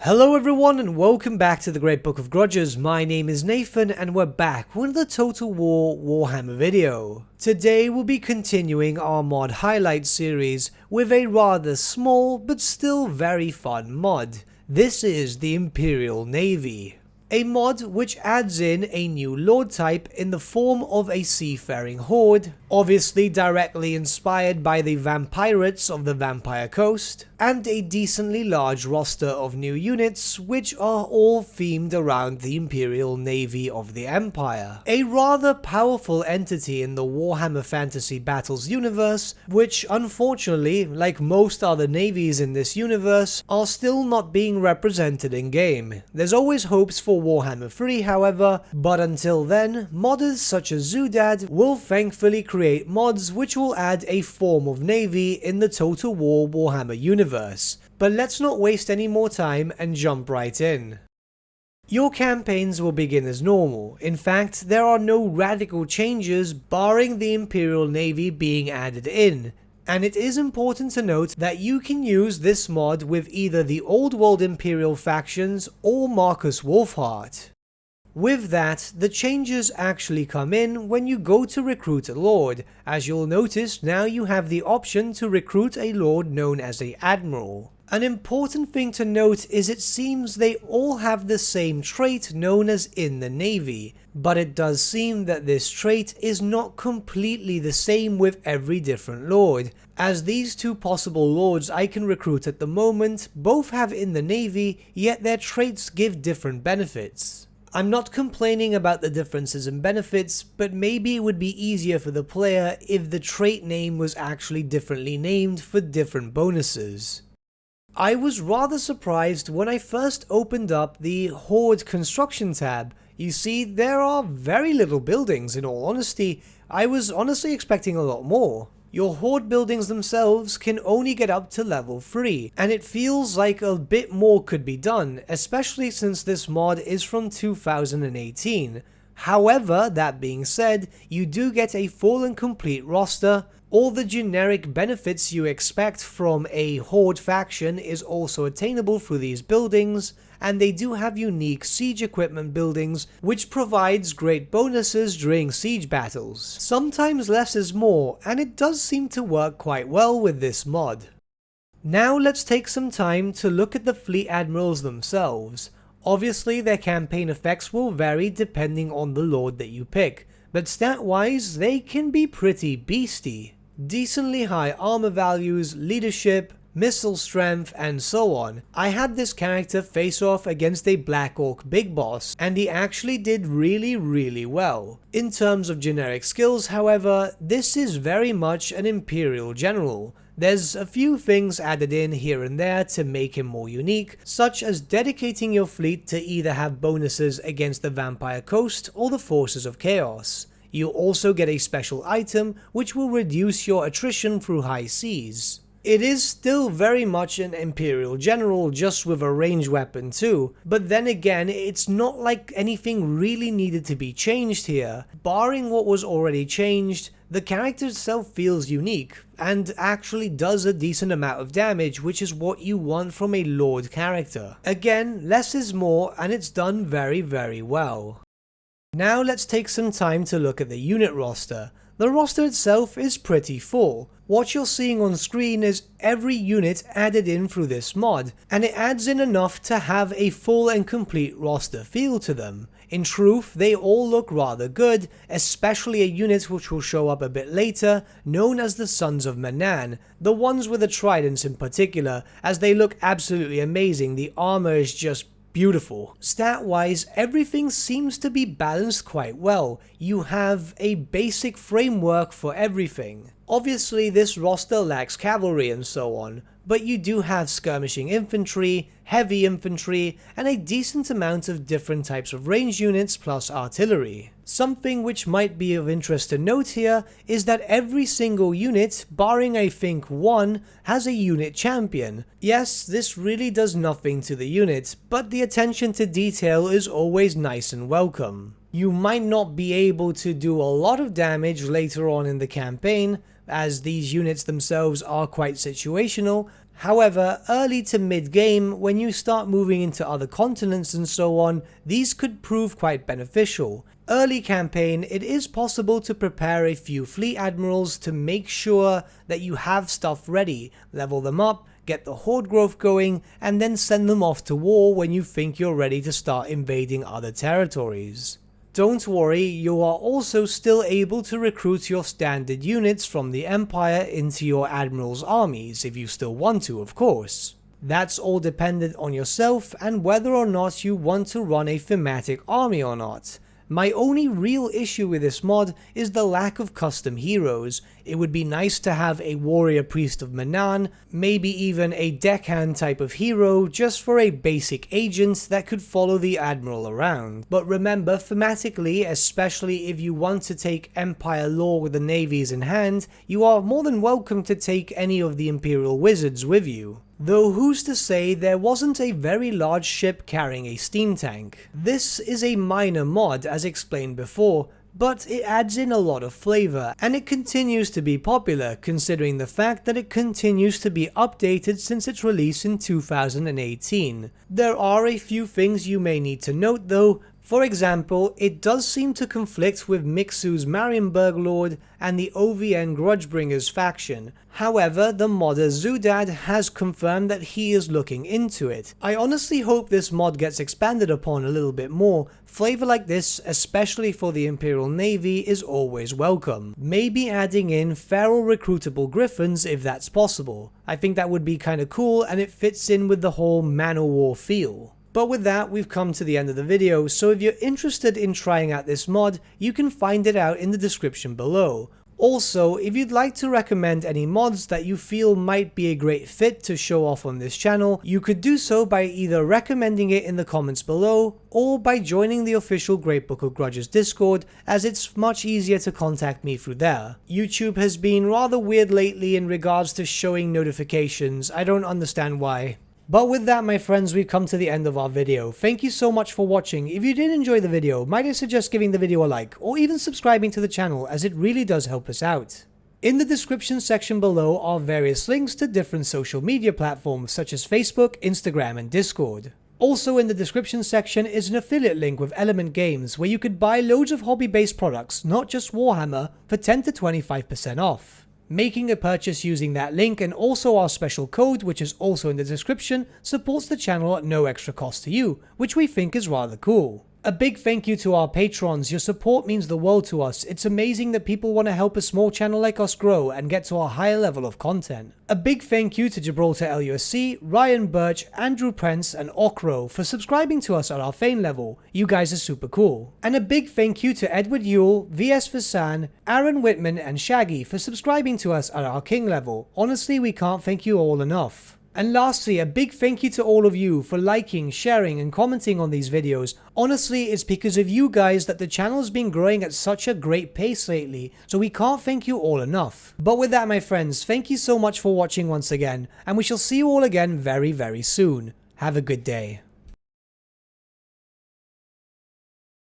Hello everyone and welcome back to the Great Book of Grudges. My name is Nathan and we're back with the Total War Warhammer video. Today we'll be continuing our mod highlight series with a rather small but still very fun mod. This is the Imperial Navy. A mod which adds in a new lord type in the form of a seafaring horde, obviously directly inspired by the vampirates of the Vampire Coast, and a decently large roster of new units which are all themed around the Imperial Navy of the Empire. A rather powerful entity in the Warhammer Fantasy Battles universe, which unfortunately, like most other navies in this universe, are still not being represented in game. There's always hopes for Warhammer 3 however, but until then, modders such as Zoodad will thankfully create mods which will add a form of navy in the Total War Warhammer universe. But let's not waste any more time and jump right in. Your campaigns will begin as normal. In fact, there are no radical changes barring the Imperial Navy being added in. And it is important to note that you can use this mod with either the Old World Imperial factions or Marcus Wolfheart. With that, the changes actually come in when you go to recruit a lord. As you'll notice, now you have the option to recruit a lord known as a Admiral. An important thing to note is it seems they all have the same trait known as in the Navy, but it does seem that this trait is not completely the same with every different lord, as these two possible lords I can recruit at the moment both have in the Navy, yet their traits give different benefits. I'm not complaining about the differences in benefits, but maybe it would be easier for the player if the trait name was actually differently named for different bonuses. I was rather surprised when I first opened up the Horde Construction tab. You see, there are very little buildings in all honesty. I was honestly expecting a lot more. Your Horde buildings themselves can only get up to level 3, and it feels like a bit more could be done, especially since this mod is from 2018. However, that being said, you do get a full and complete roster. All the generic benefits you expect from a Horde faction is also attainable through these buildings, and they do have unique siege equipment buildings which provides great bonuses during siege battles. Sometimes less is more, and it does seem to work quite well with this mod. Now let's take some time to look at the fleet admirals themselves. Obviously their campaign effects will vary depending on the lord that you pick, but stat wise they can be pretty beastie. Decently high armor values, leadership, missile strength, and so on. I had this character face off against a Black Orc big boss, and he actually did really well. In terms of generic skills however, this is very much an Imperial general. There's a few things added in here and there to make him more unique, such as dedicating your fleet to either have bonuses against the Vampire Coast or the Forces of Chaos. You also get a special item which will reduce your attrition through high seas. It is still very much an Imperial general, just with a ranged weapon too, but then again it's not like anything really needed to be changed here. Barring what was already changed, the character itself feels unique, and actually does a decent amount of damage, which is what you want from a lord character. Again, less is more, and it's done very well. Now let's take some time to look at the unit roster. The roster itself is pretty full. What you're seeing on screen is every unit added in through this mod, and it adds in enough to have a full and complete roster feel to them. In truth, they all look rather good, especially a unit which will show up a bit later, known as the Sons of Manaan, the ones with the tridents in particular, as they look absolutely amazing. The armor is just beautiful. Stat-wise, everything seems to be balanced quite well. You have a basic framework for everything. Obviously, this roster lacks cavalry and so on, but you do have skirmishing infantry, heavy infantry, and a decent amount of different types of ranged units plus artillery. Something which might be of interest to note here is that every single unit, barring I think one, has a unit champion. Yes, this really does nothing to the unit, but the attention to detail is always nice and welcome. You might not be able to do a lot of damage later on in the campaign, as these units themselves are quite situational. However, early to mid-game, when you start moving into other continents and so on, these could prove quite beneficial. Early campaign, it is possible to prepare a few fleet admirals to make sure that you have stuff ready, level them up, get the horde growth going, and then send them off to war when you think you're ready to start invading other territories. Don't worry, you are also still able to recruit your standard units from the Empire into your Admirals' armies, if you still want to, of course. That's all dependent on yourself and whether or not you want to run a thematic army or not. My only real issue with this mod is the lack of custom heroes. It would be nice to have a warrior priest of Manaan, maybe even a deckhand type of hero just for a basic agent that could follow the Admiral around. But remember, thematically, especially if you want to take Empire lore with the navies in hand, you are more than welcome to take any of the Imperial wizards with you. Though who's to say there wasn't a very large ship carrying a steam tank. This is a minor mod as explained before, but it adds in a lot of flavor, and it continues to be popular considering the fact that it continues to be updated since its release in 2018. There are a few things you may need to note though. For example, it does seem to conflict with Mixu's Marienburg Lord and the OVN Grudgebringers faction. However, the modder Zoodad has confirmed that he is looking into it. I honestly hope this mod gets expanded upon a little bit more. Flavor like this, especially for the Imperial Navy, is always welcome. Maybe adding in feral recruitable griffins if that's possible. I think that would be kinda cool and it fits in with the whole man-o-war feel. But with that, we've come to the end of the video, so if you're interested in trying out this mod, you can find it out in the description below. Also, if you'd like to recommend any mods that you feel might be a great fit to show off on this channel, you could do so by either recommending it in the comments below, or by joining the official Great Book of Grudges Discord, as it's much easier to contact me through there. YouTube has been rather weird lately in regards to showing notifications. I don't understand why. But with that, my friends, we've come to the end of our video. Thank you so much for watching. If you did enjoy the video, might I suggest giving the video a like, or even subscribing to the channel, as it really does help us out. In the description section below are various links to different social media platforms such as Facebook, Instagram, and Discord. Also in the description section is an affiliate link with Element Games where you could buy loads of hobby-based products, not just Warhammer, for 10 to 25% off. Making a purchase using that link and also our special code, which is also in the description, supports the channel at no extra cost to you, which we think is rather cool. A big thank you to our patrons. Your support means the world to us. It's amazing that people want to help a small channel like us grow and get to a higher level of content. A big thank you to Gibraltar LUSC, Ryan Bertsche, Andrew Prince, and Okro for subscribing to us at our Fane level. You guys are super cool. And a big thank you to Edward Yule, VS Vasan, Aaron Whitman, and Shaggy for subscribing to us at our King level. Honestly, we can't thank you all enough. And lastly, a big thank you to all of you for liking, sharing, and commenting on these videos. Honestly, it's because of you guys that the channel's been growing at such a great pace lately, so we can't thank you all enough. But with that, my friends, thank you so much for watching once again, and we shall see you all again very, very soon. Have a good day.